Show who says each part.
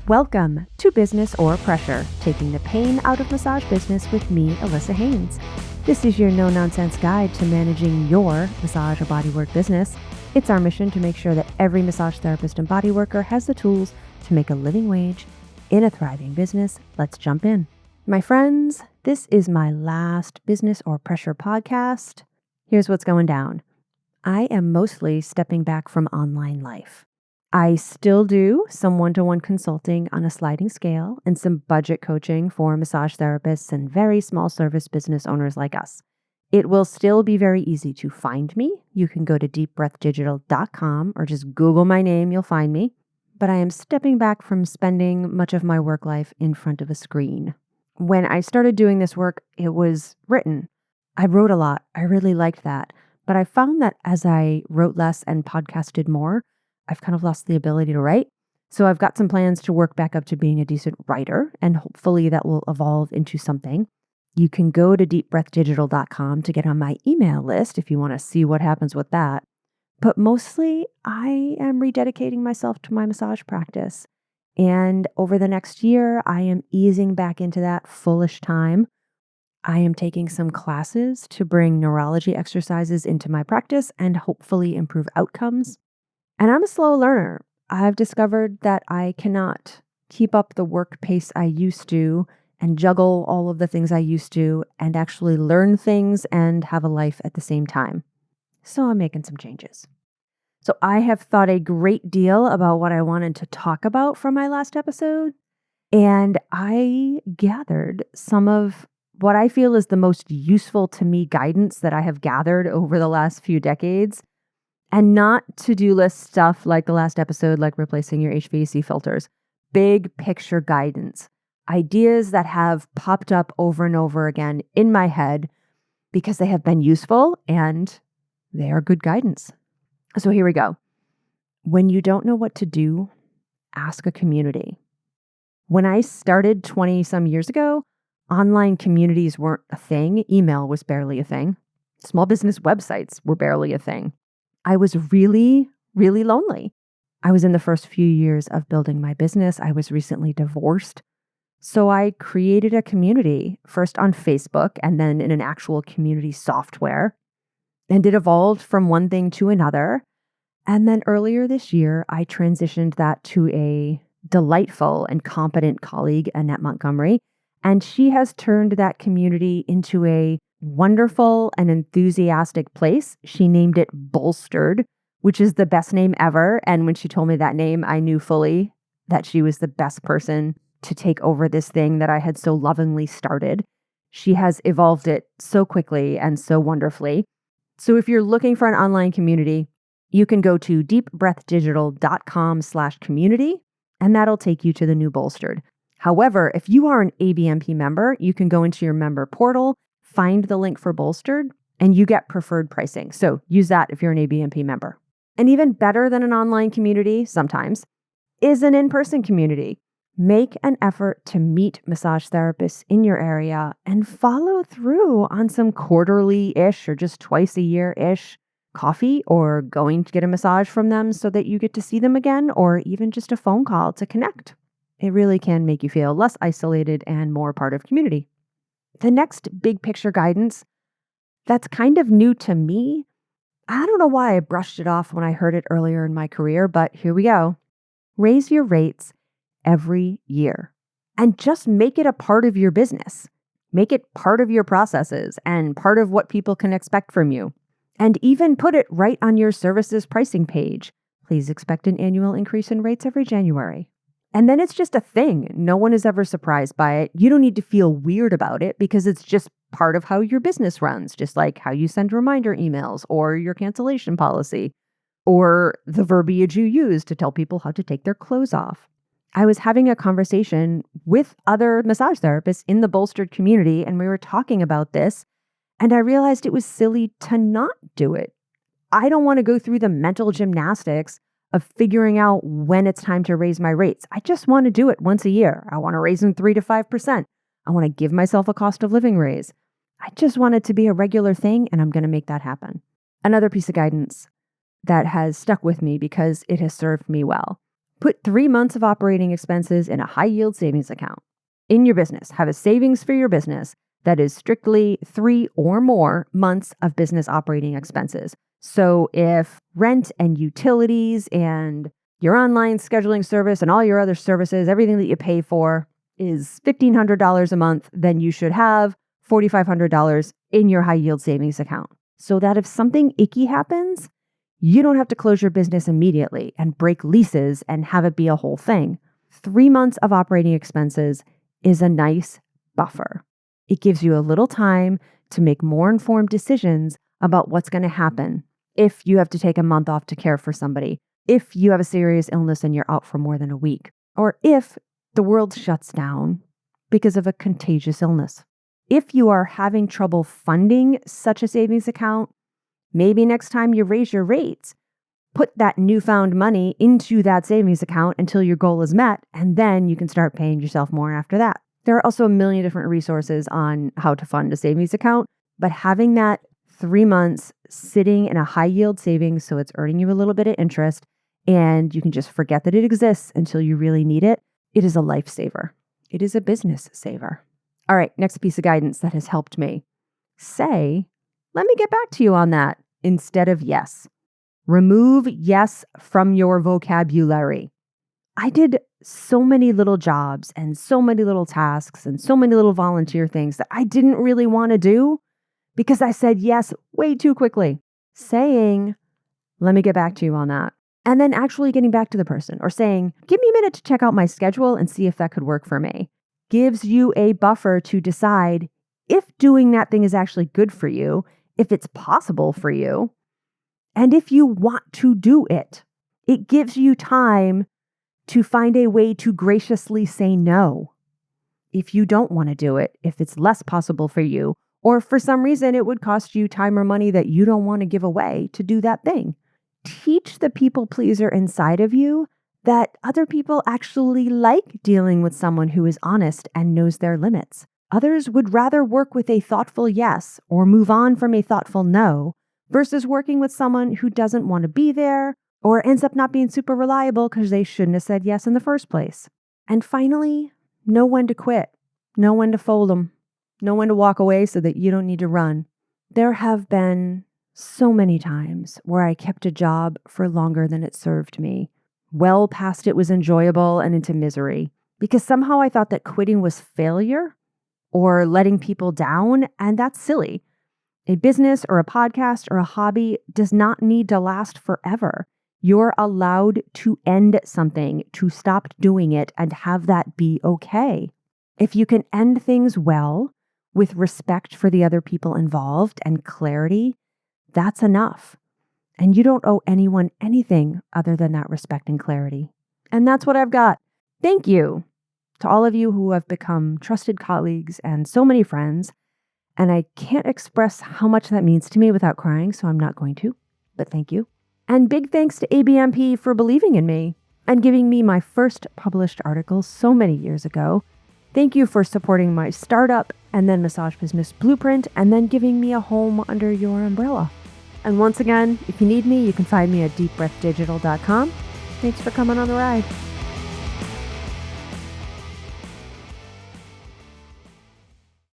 Speaker 1: Welcome to Business or Pressure, taking the pain out of massage business with me, Allissa Haines. This is your no-nonsense guide to managing your massage or bodywork business. It's our mission to make sure that every massage therapist and bodyworker has the tools to make a living wage in a thriving business. Let's jump in. My friends, this is my last Business or Pressure podcast. Here's what's going down. I am mostly stepping back from online life. I still do some one-to-one consulting on a sliding scale and some budget coaching for massage therapists and very small service business owners like us. It will still be very easy to find me. You can go to deepbreathdigital.com or just Google my name, you'll find me. But I am stepping back from spending much of my work life in front of a screen. When I started doing this work, it was written. I wrote a lot. I really liked that. But I found that as I wrote less and podcasted more, I've kind of lost the ability to write. So I've got some plans to work back up to being a decent writer, and hopefully that will evolve into something. You can go to deepbreathdigital.com to get on my email list if you want to see what happens with that. But mostly I am rededicating myself to my massage practice. And over the next year, I am easing back into that fullish time. I am taking some classes to bring neurology exercises into my practice and hopefully improve outcomes. And I'm a slow learner. I've discovered that I cannot keep up the work pace I used to and juggle all of the things I used to and actually learn things and have a life at the same time. So I'm making some changes. So I have thought a great deal about what I wanted to talk about from my last episode. And I gathered some of what I feel is the most useful to me guidance that I have gathered over the last few decades. And not to-do list stuff like the last episode, like replacing your HVAC filters. Big picture guidance. Ideas that have popped up over and over again in my head because they have been useful and they are good guidance. So here we go. When you don't know what to do, ask a community. When I started 20 some years ago, online communities weren't a thing. Email was barely a thing. Small business websites were barely a thing. I was really, really lonely. I was in the first few years of building my business. I was recently divorced. So I created a community, first on Facebook and then in an actual community software. And it evolved from one thing to another. And then earlier this year, I transitioned that to a delightful and competent colleague, Annette Montgomery. And she has turned that community into a wonderful and enthusiastic place. She named it Bolstered, which is the best name ever. And when she told me that name, I knew fully that she was the best person to take over this thing that I had so lovingly started. She has evolved it so quickly and so wonderfully. So if you're looking for an online community, you can go to deepbreathdigital.com/community, and that'll take you to the new Bolstered. However, if you are an ABMP member, you can go into your member portal, find the link for Bolstered, and you get preferred pricing. So use that if you're an ABMP member. And even better than an online community, sometimes, is an in-person community. Make an effort to meet massage therapists in your area and follow through on some quarterly-ish or just twice a year-ish coffee or going to get a massage from them so that you get to see them again, or even just a phone call to connect. It really can make you feel less isolated and more part of community. The next big picture guidance that's kind of new to me. I don't know why I brushed it off when I heard it earlier in my career, but here we go. Raise your rates every year and just make it a part of your business. Make it part of your processes and part of what people can expect from you. And even put it right on your services pricing page. Please expect an annual increase in rates every January. And then it's just a thing. No one is ever surprised by it. You don't need to feel weird about it because it's just part of how your business runs, just like how you send reminder emails or your cancellation policy or the verbiage you use to tell people how to take their clothes off. I was having a conversation with other massage therapists in the Bolstered community, and we were talking about this, and I realized it was silly to not do it. I don't want to go through the mental gymnastics of figuring out when it's time to raise my rates. I just want to do it once a year. I want to raise them 3 to 5%. I want to give myself a cost of living raise. I just want it to be a regular thing, and I'm going to make that happen. Another piece of guidance that has stuck with me because it has served me well. Put 3 months of operating expenses in a high yield savings account. In your business, have a savings for your business that is strictly 3 or more months of business operating expenses. So if rent and utilities and your online scheduling service and all your other services, everything that you pay for is $1,500 a month, then you should have $4,500 in your high yield savings account. So that if something icky happens, you don't have to close your business immediately and break leases and have it be a whole thing. 3 months of operating expenses is a nice buffer. It gives you a little time to make more informed decisions about what's going to happen if you have to take a month off to care for somebody, if you have a serious illness and you're out for more than a week, or if the world shuts down because of a contagious illness. If you are having trouble funding such a savings account, maybe next time you raise your rates, put that newfound money into that savings account until your goal is met, and then you can start paying yourself more after that. There are also a million different resources on how to fund a savings account, but having that 3 months sitting in a high yield savings so it's earning you a little bit of interest and you can just forget that it exists until you really need it, it is a lifesaver. It is a business saver. All right, next piece of guidance that has helped me. Say, let me get back to you on that instead of yes. Remove yes from your vocabulary. I did so many little jobs and so many little tasks and so many little volunteer things that I didn't really want to do because I said yes way too quickly. Saying, let me get back to you on that. And then actually getting back to the person or saying, give me a minute to check out my schedule and see if that could work for me. Gives you a buffer to decide if doing that thing is actually good for you, if it's possible for you, and if you want to do it. It gives you time to find a way to graciously say no if you don't want to do it, if it's less possible for you, or for some reason it would cost you time or money that you don't want to give away to do that thing. Teach the people pleaser inside of you that other people actually like dealing with someone who is honest and knows their limits. Others would rather work with a thoughtful yes or move on from a thoughtful no versus working with someone who doesn't want to be there or ends up not being super reliable because they shouldn't have said yes in the first place. And finally, know when to quit, know when to fold them, know when to walk away so that you don't need to run. There have been so many times where I kept a job for longer than it served me, well past it was enjoyable and into misery, because somehow I thought that quitting was failure or letting people down, and that's silly. A business or a podcast or a hobby does not need to last forever. You're allowed to end something, to stop doing it, and have that be okay. If you can end things well, with respect for the other people involved and clarity, that's enough. And you don't owe anyone anything other than that respect and clarity. And that's what I've got. Thank you to all of you who have become trusted colleagues and so many friends. And I can't express how much that means to me without crying, so I'm not going to, but thank you. And big thanks to ABMP for believing in me and giving me my first published article so many years ago. Thank you for supporting my startup and then Massage Business Blueprint and then giving me a home under your umbrella. And once again, if you need me, you can find me at deepbreathdigital.com. Thanks for coming on the ride.